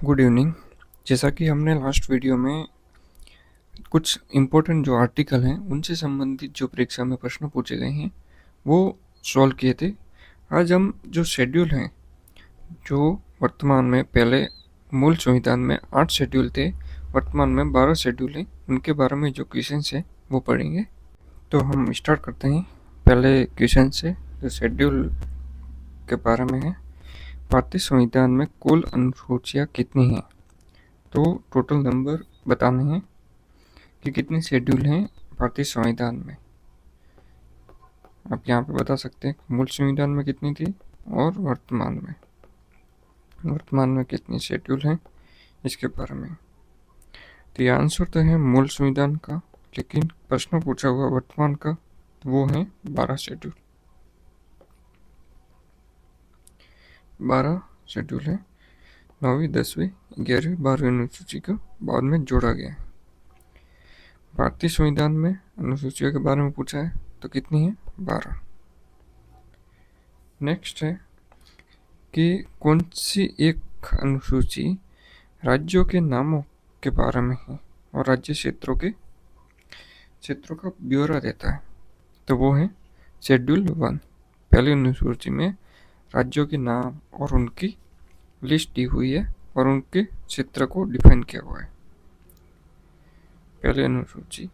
Good evening. जैसा कि हमने लास्ट वीडियो में कुछ इम्पोर्टेंट जो आर्टिकल हैं उनसे संबंधित जो परीक्षा में प्रश्न पूछे गए हैं वो सॉल्व किए थे। आज हम जो शेड्यूल हैं, जो वर्तमान में पहले मूल संविधान में 8 शेड्यूल थे, वर्तमान में 12 शेड्यूल हैं, उनके बारे में जो क्वेश्चन है वो पढ़ेंगे। तो हम स्टार्ट करते हैं पहले क्वेश्चन से, जो शेड्यूल के बारे में है। भारतीय संविधान में कुल अनुसूचियाँ कितनी हैं? तो टोटल नंबर बताने हैं कि कितने शेड्यूल हैं भारतीय संविधान में। आप यहाँ पे बता सकते हैं मूल संविधान में कितनी थी और वर्तमान में कितने शेड्यूल हैं, इसके बारे में। तो ये आंसर तो है मूल संविधान का, लेकिन प्रश्न पूछा हुआ वर्तमान का, तो वो है 12 शेड्यूल। 12 शेड्यूल है। 9वीं, 10वीं, 11वीं, 12वीं अनुसूची को बाद में जोड़ा गया है। भारतीय संविधान में अनुसूचियों के बारे में पूछा है तो कितनी है? 12। नेक्स्ट है कि कौन सी एक अनुसूची राज्यों के नामों के बारे में है और राज्य क्षेत्रों का ब्यौरा देता है। तो वो है शेड्यूल 1। पहली अनुसूची में राज्यों के नाम और उनकी लिस्ट दी हुई है और उनके क्षेत्र को डिफाइन किया हुआ है। पहली अनुसूची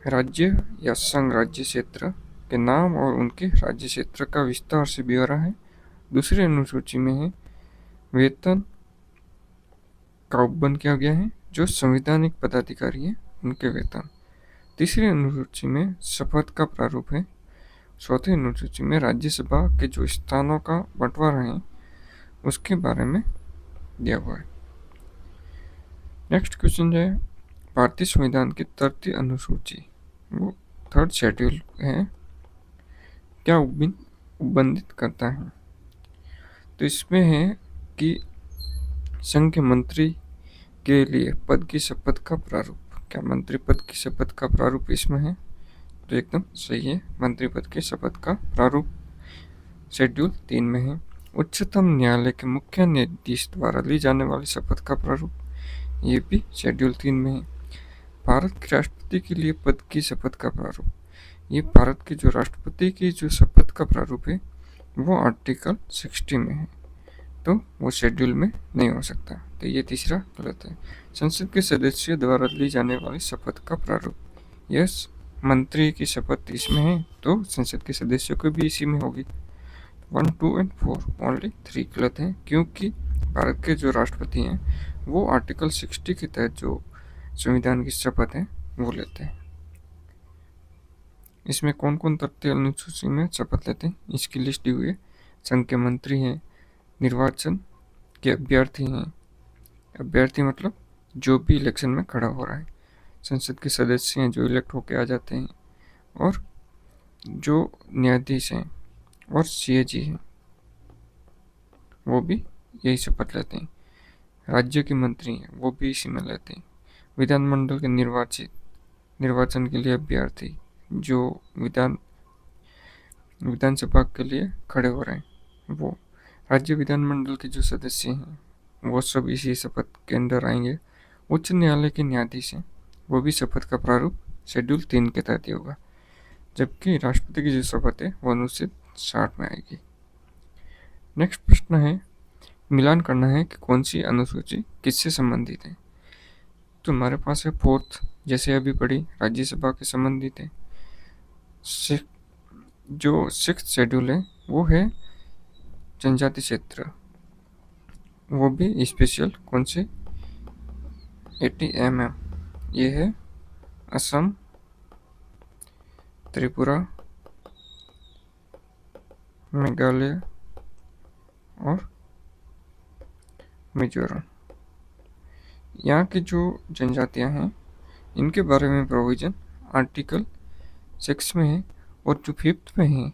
राज्य या संघ राज्य क्षेत्र के नाम और उनके राज्य क्षेत्र का विस्तार से ब्यौरा है। दूसरी अनुसूची में है वेतन का उपबंध किया गया है, जो संवैधानिक पदाधिकारी हैं उनके वेतन। तीसरी अनुसूची में शपथ का प्रारूप है। चौथी अनुसूची में राज्यसभा के जो स्थानों का बंटवारा है उसके बारे में दिया हुआ है। नेक्स्ट क्वेश्चन है भारतीय संविधान की 3rd अनुसूची, वो 3rd शेड्यूल है, क्या उपबंधित करता है? तो इसमें है कि संघ के मंत्री के लिए पद की शपथ का प्रारूप। क्या मंत्री पद की शपथ का प्रारूप इसमें है? तो एकदम सही है, मंत्री पद की शपथ का प्रारूप शेड्यूल 3 में है। उच्चतम न्यायालय के मुख्य न्यायाधीश द्वारा ली जाने वाली शपथ का प्रारूप, ये भी शेड्यूल 3 में है। भारत के राष्ट्रपति के लिए पद की शपथ का प्रारूप, ये भारत के जो राष्ट्रपति की जो शपथ का प्रारूप है वो आर्टिकल 60 में है, तो वो शेड्यूल में नहीं हो सकता। तो ये तीसरा गलत है। संसद के सदस्यों द्वारा ली जाने वाली शपथ का प्रारूप, यस, मंत्री की शपथ इसमें है तो संसद के सदस्यों को भी इसी में होगी। 1, 2 एंड 4 ओनली 3 गलत है, क्योंकि भारत के जो राष्ट्रपति हैं वो आर्टिकल 60 के तहत जो संविधान की शपथ है वो लेते हैं। इसमें कौन कौन 3rd अनुसूची में शपथ लेते हैं इसकी लिस्ट दी हुई है। संघ के मंत्री हैं, निर्वाचन के अभ्यर्थी हैं, अभ्यर्थी मतलब जो भी इलेक्शन में खड़ा हो रहा है, संसद के सदस्य हैं जो इलेक्ट होके आ जाते हैं, और जो न्यायाधीश हैं और सीएजी हैं वो भी यही शपथ लेते हैं। राज्य के मंत्री हैं वो भी इसी में लेते हैं। विधानमंडल के निर्वाचन के लिए अभ्यर्थी जो विधानसभा के लिए खड़े हो रहे हैं, वो राज्य विधानमंडल के जो सदस्य हैं वो सब इसी शपथ के अंदर आएंगे। उच्च न्यायालय के न्यायाधीश हैं वो भी शपथ का प्रारूप शेड्यूल 3 के तहत ही होगा, जबकि राष्ट्रपति की जो शपथ है वो अनुच्छेद 60 में आएगी। नेक्स्ट प्रश्न है, मिलान करना है कि कौन सी अनुसूची किससे संबंधित है। तो हमारे पास है 4th, जैसे अभी पढ़ी, राज्यसभा के संबंधित है। जो 6th शेड्यूल है वो है जनजाति क्षेत्र, वो भी स्पेशल कौन से 80 mm, ये है असम, त्रिपुरा, मेघालय और मिजोरम। यहाँ की जो जनजातियाँ हैं इनके बारे में प्रोविजन आर्टिकल 6 में है, और जो 5th में है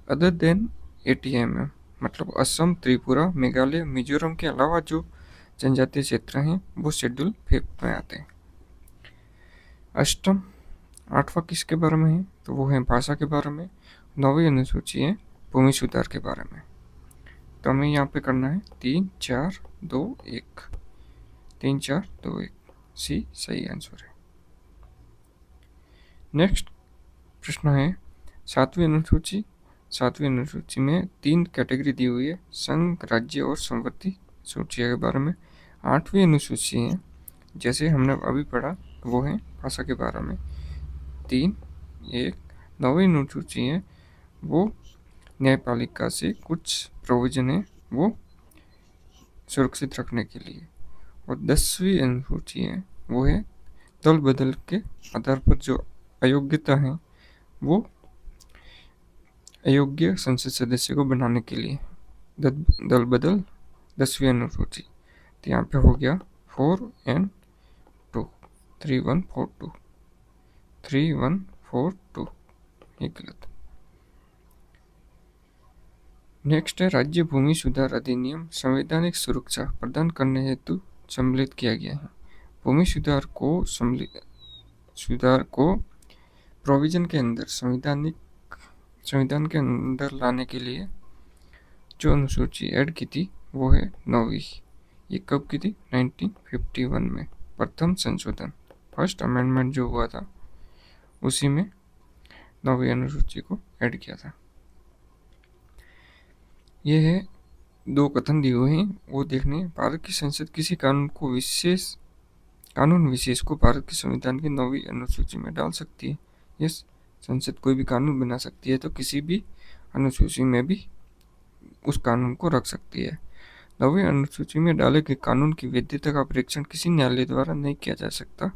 अदर देन 80 mm, मतलब असम, त्रिपुरा, मेघालय, मिजोरम के अलावा जो जनजातीय क्षेत्र हैं वो शेड्यूल 5 में आते हैं। अष्टम 8वां किसके बारे में है? तो वो है भाषा के बारे में। 9वीं अनुसूची है भूमि सुधार के बारे में। तो हमें यहाँ पे करना है 3, 4, 2, 1। 3 4 2 1 सी सही आंसर है। नेक्स्ट प्रश्न है सातवीं अनुसूची। सातवीं अनुसूची में 3 कैटेगरी दी हुई है, संघ, राज्य और संवर्ती सूचियों के बारे में। आठवीं अनुसूची है, जैसे हमने अभी पढ़ा, वो है भाषा के बारे में 3 1। नौवीं अनुसूची है, वो न्यायपालिका से कुछ प्रोविजन है वो सुरक्षित रखने के लिए। और 10वीं अनुसूची है, वो है दल बदल के आधार पर जो अयोग्यता है वो अयोग्य संसद सदस्य को बनाने के लिए। दल बदल 10वीं अनुसूची। तो यहाँ पे हो गया 4 and 2, 3 1 4 2, 3 1 4 2, ये गलत। नेक्स्ट है राज्य भूमि सुधार अधिनियम संवैधानिक सुरक्षा प्रदान करने हेतु सम्मिलित किया गया है। भूमि सुधार को प्रोविजन के अंदर संविधान के अंदर लाने के लिए जो अनुसूची ऐड की थी वो है 9वीं। ये कब की थी? 1951 में प्रथम संशोधन, फर्स्ट अमेंडमेंट जो हुआ था उसी में 9वीं अनुसूची को ऐड किया था। ये है 2 कथन दिए हुए हैं, वो देखने। भारत की संसद किसी कानून विशेष को भारत के संविधान की 9वीं अनुसूची में डाल सकती है। यस, संसद कोई भी कानून बना सकती है तो किसी भी अनुसूची में भी उस कानून को रख सकती है। 9वीं अनुसूची में डाले गए कानून की वैधता का परीक्षण किसी न्यायालय द्वारा नहीं किया जा सकता,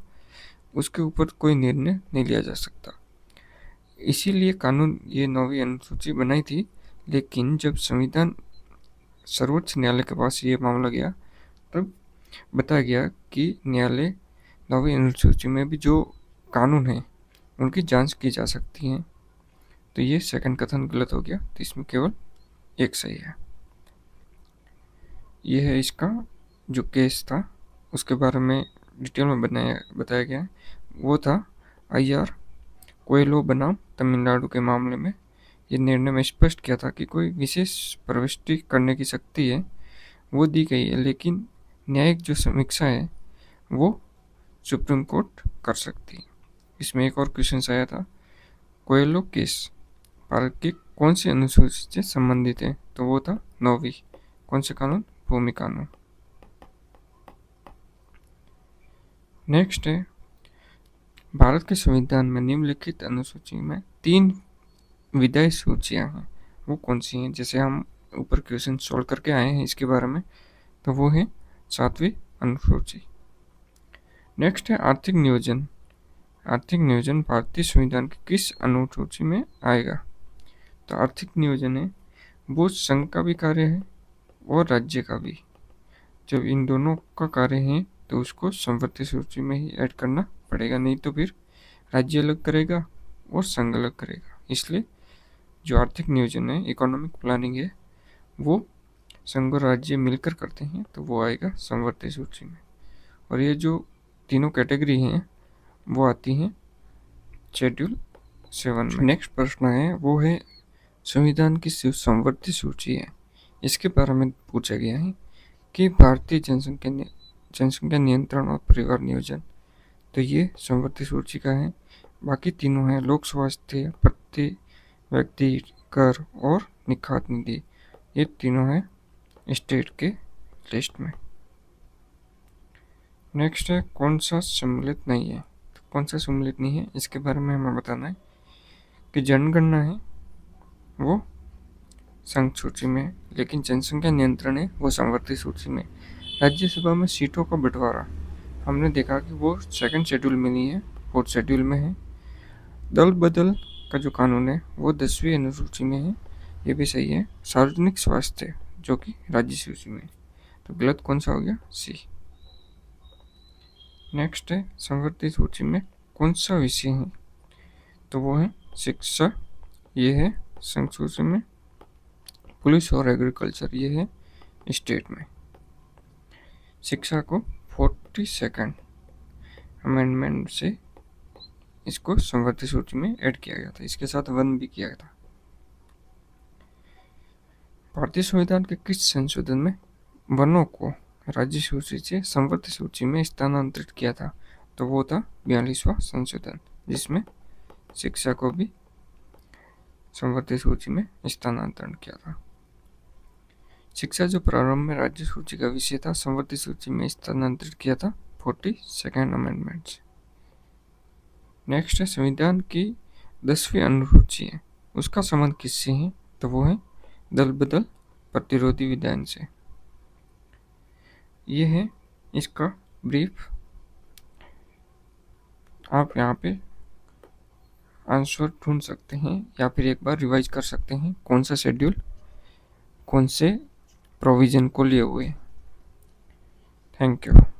उसके ऊपर कोई निर्णय नहीं लिया जा सकता। इसीलिए कानून ये 9वीं अनुसूची बनाई थी, लेकिन जब संविधान सर्वोच्च न्यायालय के पास ये मामला गया तब बताया गया कि न्यायालय 9वीं अनुसूची में भी जो कानून है उनकी जांच की जा सकती है। तो ये सेकंड कथन गलत हो गया, तो इसमें केवल एक सही है। ये है इसका जो केस था उसके बारे में डिटेल में बताया गया है। वो था IR कोयलो बनाम तमिलनाडु के मामले में। ये निर्णय में स्पष्ट किया था कि कोई विशेष प्रविष्टि करने की शक्ति है वो दी गई है, लेकिन न्यायिक जो समीक्षा है वो सुप्रीम कोर्ट कर सकती है। इसमें एक और क्वेश्चन आया था, कोयलो केस भारत के कौन सी अनुसूची से संबंधित है? तो वो था 9वीं। कौन से कानून? भूमि कानून। नेक्स्ट है भारत के संविधान में निम्नलिखित अनुसूची में 3 विधायी सूचियां हैं, वो कौन सी हैं? जैसे हम ऊपर क्वेश्चन सोल्व करके आए हैं इसके बारे में, तो वो है 7वीं अनुसूची। नेक्स्ट है आर्थिक नियोजन। आर्थिक नियोजन भारतीय संविधान की किस अनुसूची में आएगा? तो आर्थिक नियोजन है वो संघ का भी कार्य है और राज्य का भी। जब इन दोनों का कार्य है तो उसको संवर्ती सूची में ही ऐड करना पड़ेगा, नहीं तो फिर राज्य अलग करेगा और संघ अलग करेगा। इसलिए जो आर्थिक नियोजन है, इकोनॉमिक प्लानिंग है, वो संघ और राज्य मिलकर करते हैं, तो वो आएगा संवर्ती सूची में। और ये जो तीनों कैटेगरी हैं वो आती हैं शेड्यूल 7 में। नेक्स्ट प्रश्न है वो है संविधान की संवर्ती सूची है, इसके बारे में पूछा गया है कि भारतीय जनसंख्या नियंत्रण और परिवार नियोजन, तो ये संवर्ती सूची का है। बाकी तीनों हैं लोक स्वास्थ्य, प्रति व्यक्ति कर और निखात निधि, ये तीनों हैं स्टेट के लिस्ट में। नेक्स्ट है कौन सा सम्मिलित नहीं है? तो कौन सा सम्मिलित नहीं है इसके बारे में हमें बताना है कि जनगणना है वो संघ सूची में, लेकिन जनसंख्या नियंत्रण है वो संवर्ती सूची में। राज्यसभा में सीटों का बंटवारा हमने देखा कि वो 2nd शेड्यूल में नहीं है, 4th शेड्यूल में है। दल बदल का जो कानून है वो 10वीं अनुसूची में है, ये भी सही है। सार्वजनिक स्वास्थ्य जो कि राज्य सूची में, तो गलत कौन सा हो गया? सी। नेक्स्ट है संवर्ती सूची में कौन सा विषय है? तो वो है शिक्षा, ये है संघ सूची में। पुलिस और एग्रीकल्चर ये है स्टेट में। शिक्षा को 42nd अमेंडमेंट से इसको संवर्ती सूची में ऐड किया गया था, इसके साथ 1 भी किया गया था। भारतीय संविधान के किस संशोधन में वनों को राज्य सूची से संवर्धित सूची में स्थानांतरित किया था, तो वो था 42वां संशोधन, जिसमें शिक्षा को भी संवर्धित सूची में स्थानांतरण किया था। शिक्षा जो प्रारंभ में राज्य सूची का विषय था, संवर्धित सूची में स्थानांतरित किया था 42nd अमेंडमेंट से। नेक्स्ट है संविधान की 10वीं अनुसूची है, उसका संबंध किससे है, तो वो है दल बदल प्रतिरोधी विधान से। ये है इसका ब्रीफ। आप यहाँ पे आंसर ढूंढ सकते हैं या फिर एक बार रिवाइज कर सकते हैं कौन सा शेड्यूल कौन से प्रोविजन को लिए हुए। Thank you.